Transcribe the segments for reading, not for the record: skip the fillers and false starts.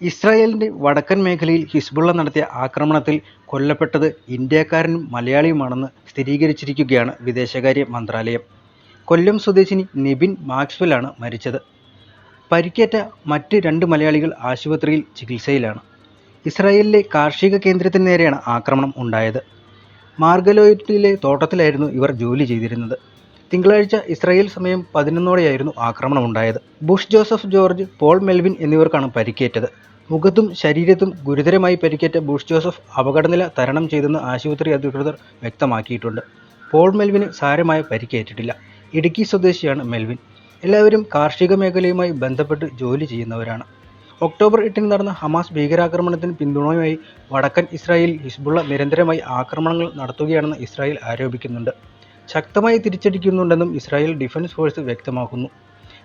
ഇസ്രായേലിന്റെ വടക്കൻ മേഖലയിൽ ഹിസ്ബുള്ള നടത്തിയ ആക്രമണത്തിൽ കൊല്ലപ്പെട്ടത് ഇന്ത്യക്കാരനും മലയാളിയുമാണെന്ന് സ്ഥിരീകരിച്ചിരിക്കുകയാണ് വിദേശകാര്യ മന്ത്രാലയം. കൊല്ലം സ്വദേശിനി നിബിൻ മാക്സ്വെലാണ് മരിച്ചത്. പരിക്കേറ്റ മറ്റ് 2 മലയാളികൾ ആശുപത്രിയിൽ ചികിത്സയിലാണ്. ഇസ്രായേലിലെ കാർഷിക കേന്ദ്രത്തിന് നേരെയാണ് ആക്രമണം ഉണ്ടായത്. മാർഗലോയിറ്റിലെ തോട്ടത്തിലായിരുന്നു ഇവർ ജോലി ചെയ്തിരുന്നത്. തിങ്കളാഴ്ച ഇസ്രായേൽ സമയം 11ഓടെയായിരുന്നു ആക്രമണമുണ്ടായത്. ബുഷ് ജോസഫ് ജോർജ്, പോൾ മെൽവിൻ എന്നിവർക്കാണ് പരിക്കേറ്റത്. മുഖത്തും ശരീരത്തും ഗുരുതരമായി പരിക്കേറ്റ ബുഷ് ജോസഫ് അപകടനില തരണം ചെയ്തെന്ന് ആശുപത്രി അധികൃതർ വ്യക്തമാക്കിയിട്ടുണ്ട്. പോൾ മെൽവിന് സാരമായ പരിക്കേറ്റിട്ടില്ല. ഇടുക്കി സ്വദേശിയാണ് മെൽവിൻ. എല്ലാവരും കാർഷിക മേഖലയുമായി ബന്ധപ്പെട്ട് ജോലി ചെയ്യുന്നവരാണ്. ഒക്ടോബർ 8-ന് നടന്ന ഹമാസ് ഭീകരാക്രമണത്തിന് പിന്തുണയുമായി വടക്കൻ ഇസ്രായേലിൽ ഹിസ്ബുള്ള നിരന്തരമായി ആക്രമണങ്ങൾ നടത്തുകയാണെന്ന് ഇസ്രായേൽ ആരോപിക്കുന്നുണ്ട്. ശക്തമായി തിരിച്ചടിക്കുന്നുണ്ടെന്നും ഇസ്രായേൽ ഡിഫൻസ് ഫോഴ്സ് വ്യക്തമാക്കുന്നു.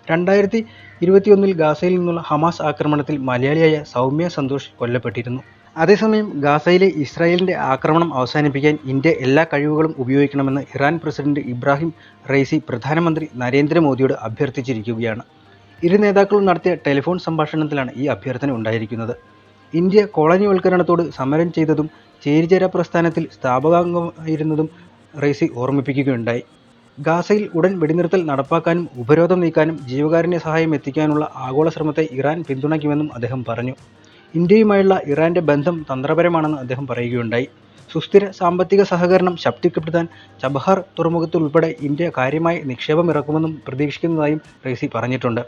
2021-ൽ ഗാസയിൽ നിന്നുള്ള ഹമാസ് ആക്രമണത്തിൽ മലയാളിയായ സൗമ്യ സന്തോഷ് കൊല്ലപ്പെട്ടിരുന്നു. അതേസമയം ഗാസയിലെ ഇസ്രായേലിന്റെ ആക്രമണം അവസാനിപ്പിക്കാൻ ഇന്ത്യ എല്ലാ കഴിവുകളും ഉപയോഗിക്കണമെന്ന് ഇറാൻ പ്രസിഡന്റ് ഇബ്രാഹിം റൈസി പ്രധാനമന്ത്രി നരേന്ദ്രമോദിയോട് അഭ്യർത്ഥിച്ചിരിക്കുകയാണ്. ഇരു നേതാക്കളും നടത്തിയ ടെലിഫോൺ സംഭാഷണത്തിലാണ് ഈ അഭ്യർത്ഥന ഉണ്ടായിരിക്കുന്നത്. ഇന്ത്യ കോളനിവൽക്കരണത്തോട് സമരം ചെയ്തതും ചേരിചേരാ പ്രസ്ഥാനത്തിൽ സ്ഥാപകാംഗമായിരുന്നതും റൈസി ഓർമ്മിപ്പിക്കുകയുണ്ടായി. ഗാസയിൽ ഉടൻ വെടിനിർത്തൽ നടപ്പാക്കാനും ഉപരോധം നീക്കാനും ജീവകാരുണ്യ സഹായം എത്തിക്കാനുള്ള ആഗോള ശ്രമത്തെ ഇറാൻ പിന്തുണയ്ക്കുമെന്നും അദ്ദേഹം പറഞ്ഞു. ഇന്ത്യയുമായുള്ള ഇറാന്റെ ബന്ധം തന്ത്രപരമാണെന്ന് അദ്ദേഹം പറയുകയുണ്ടായി. സുസ്ഥിര സാമ്പത്തിക സഹകരണം ശക്തിപ്പെടുത്താൻ ചബഹാർ തുറമുഖത്തുൾപ്പെടെ ഇന്ത്യ കാര്യമായ നിക്ഷേപം ഇറക്കുമെന്നും പ്രതീക്ഷിക്കുന്നതായും റൈസി പറഞ്ഞിട്ടുണ്ട്.